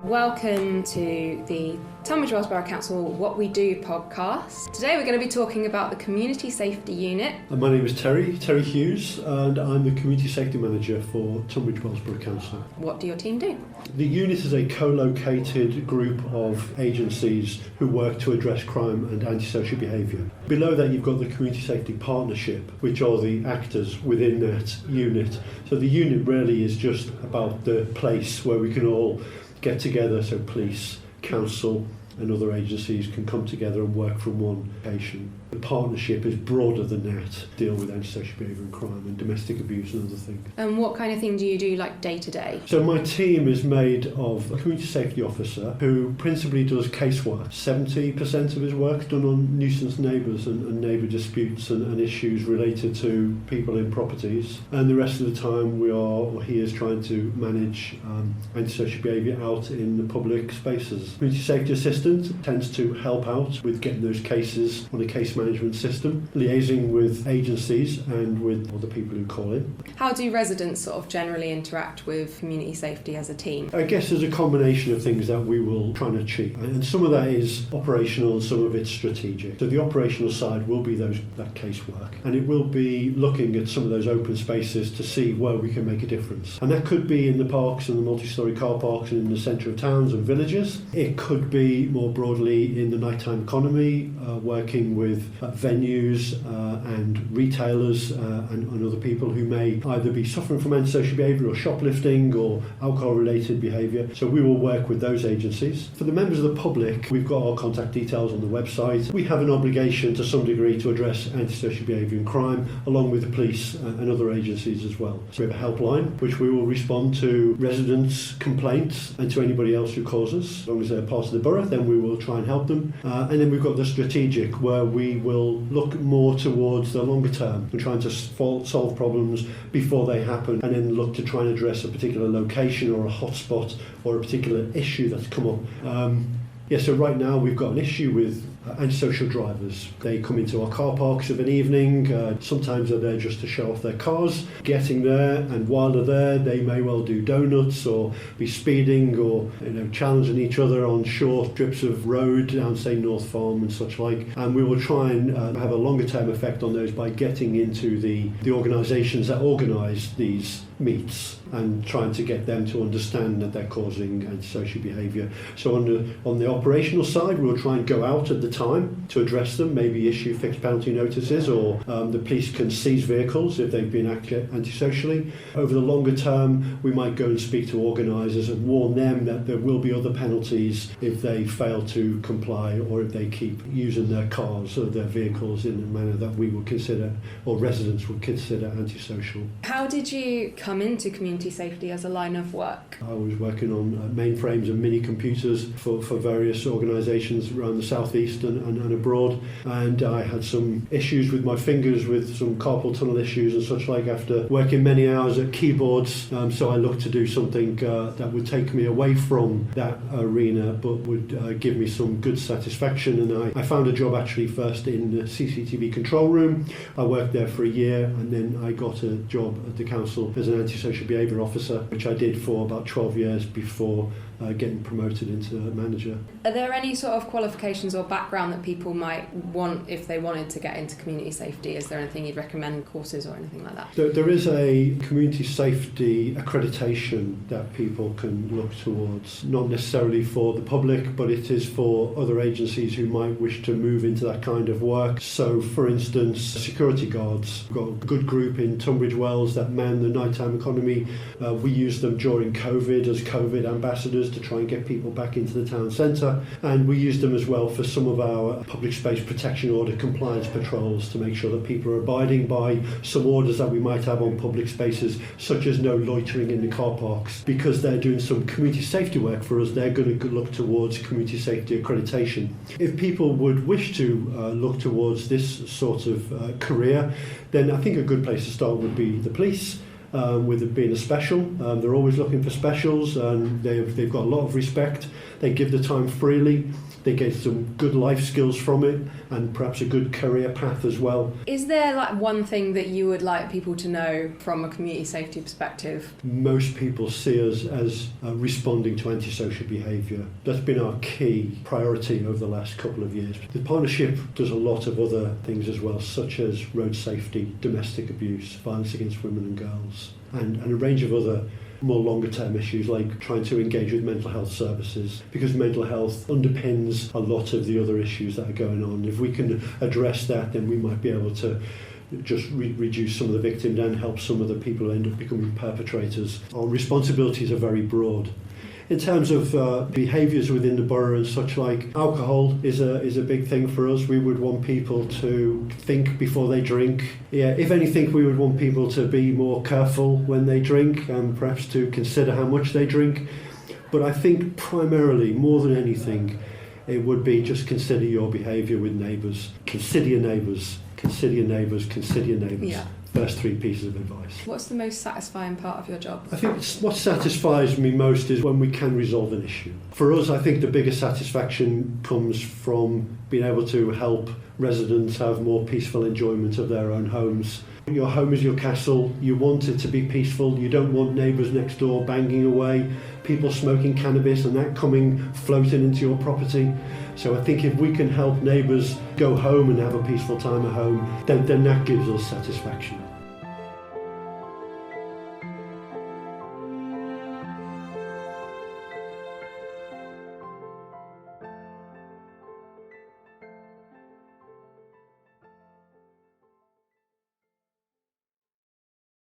Welcome to the Tunbridge Wells Borough Council What We Do podcast. Today we're going to be talking about the Community Safety Unit. My name is Terry Hughes, and I'm the Community Safety Manager for Tunbridge Wells Borough Council. What do your team do? The unit is a co-located group of agencies who work to address crime and antisocial behaviour. Below that you've got the Community Safety Partnership, which are the actors within that unit. So the unit really is just about the place where we can all get together, so police, council and other agencies can come together and work from one location. The partnership is broader than that, deal with antisocial behaviour and crime and domestic abuse and other things. And what kind of thing do you do day to day? So my team is made of a community safety officer who principally does casework. 70% of his work is done on nuisance neighbours and neighbour disputes and issues related to people in properties. And the rest of the time he is trying to manage antisocial behaviour out in the public spaces. Community safety assistant tends to help out with getting those cases on a case management system, liaising with agencies and with other people who call in. How do residents sort of generally interact with community safety as a team? I guess there's a combination of things that we will try and achieve, and some of that is operational and some of it's strategic. So the operational side will be that casework, and it will be looking at some of those open spaces to see where we can make a difference. And that could be in the parks and the multi-storey car parks and in the centre of towns and villages. It could be more broadly in the nighttime economy, working with venues and retailers and other people who may either be suffering from antisocial behaviour or shoplifting or alcohol-related behaviour. So we will work with those agencies. For the members of the public, we've got our contact details on the website. We have an obligation to some degree to address antisocial behaviour and crime, along with the police and other agencies as well. So we have a helpline, which we will respond to residents' complaints and to anybody else who calls us. As long as they're part of the borough, then we will try and help them. And then we've got the strategic, where we will look more towards the longer term and trying to solve problems before they happen, and then look to try and address a particular location or a hotspot or a particular issue that's come up. So right now we've got an issue with antisocial drivers. They come into our car parks of an evening, sometimes they're there just to show off their cars, getting there, and while they're there they may well do donuts or be speeding or challenging each other on short strips of road down, say, North Farm and such like. And we will try and have a longer term effect on those by getting into the organisations that organise these meets and trying to get them to understand that they're causing antisocial behaviour. So on the operational side, we'll try and go out at the time to address them, maybe issue fixed penalty notices, or the police can seize vehicles if they've been acting antisocially. Over the longer term, we might go and speak to organisers and warn them that there will be other penalties if they fail to comply or if they keep using their cars or their vehicles in a manner that we would consider, or residents would consider, antisocial. How did you come into community safety as a line of work? I was working on mainframes and mini computers for various organisations around the southeast and abroad, and I had some issues with my fingers with some carpal tunnel issues and such like after working many hours at keyboards, so I looked to do something that would take me away from that arena but would give me some good satisfaction. And I found a job actually first in the CCTV control room. I worked there for a year, and then I got a job at the council as an antisocial behaviour officer, which I did for about 12 years before getting promoted into manager. Are there any sort of qualifications or background that people might want if they wanted to get into community safety? Is there anything you'd recommend, courses or anything like that? There is a community safety accreditation that people can look towards, not necessarily for the public, but it is for other agencies who might wish to move into that kind of work. So, for instance, security guards. We've got a good group in Tunbridge Wells that man the nighttime economy. We used them during COVID as COVID ambassadors to try and get people back into the town centre, and we used them as well for some of our public space protection order compliance patrols to make sure that people are abiding by some orders that we might have on public spaces, such as no loitering in the car parks. Because they're doing some community safety work for us, they're going to look towards community safety accreditation. If people would wish to look towards this sort of career, then I think a good place to start would be the police. With it being a special, they're always looking for specials, and they've got a lot of respect. They give the time freely. they get some good life skills from it and perhaps a good career path as well. Is there like one thing that you would like people to know from a community safety perspective? Most people see us as responding to antisocial behaviour. That's been our key priority over the last couple of years. The partnership does a lot of other things as well, such as road safety, domestic abuse, violence against women and girls, and a range of other more longer term issues like trying to engage with mental health services, because mental health underpins a lot of the other issues that are going on. If we can address that, then we might be able to just reduce some of the victims and help some of the people who end up becoming perpetrators. Our responsibilities are very broad. In terms of behaviours within the borough and such, like alcohol is a big thing for us. We would want people to think before they drink. Yeah, if anything, we would want people to be more careful when they drink and perhaps to consider how much they drink. But I think primarily, more than anything, it would be just consider your behaviour with neighbours. Consider your neighbours. Consider your neighbours. Consider your neighbours. Yeah. First 3 pieces of advice. What's the most satisfying part of your job? I think what satisfies me most is when we can resolve an issue. For us, I think the biggest satisfaction comes from being able to help residents have more peaceful enjoyment of their own homes. Your home is your castle. You want it to be peaceful. You don't want neighbours next door banging away, people smoking cannabis and that floating into your property. So I think if we can help neighbours go home and have a peaceful time at home, then that gives us satisfaction.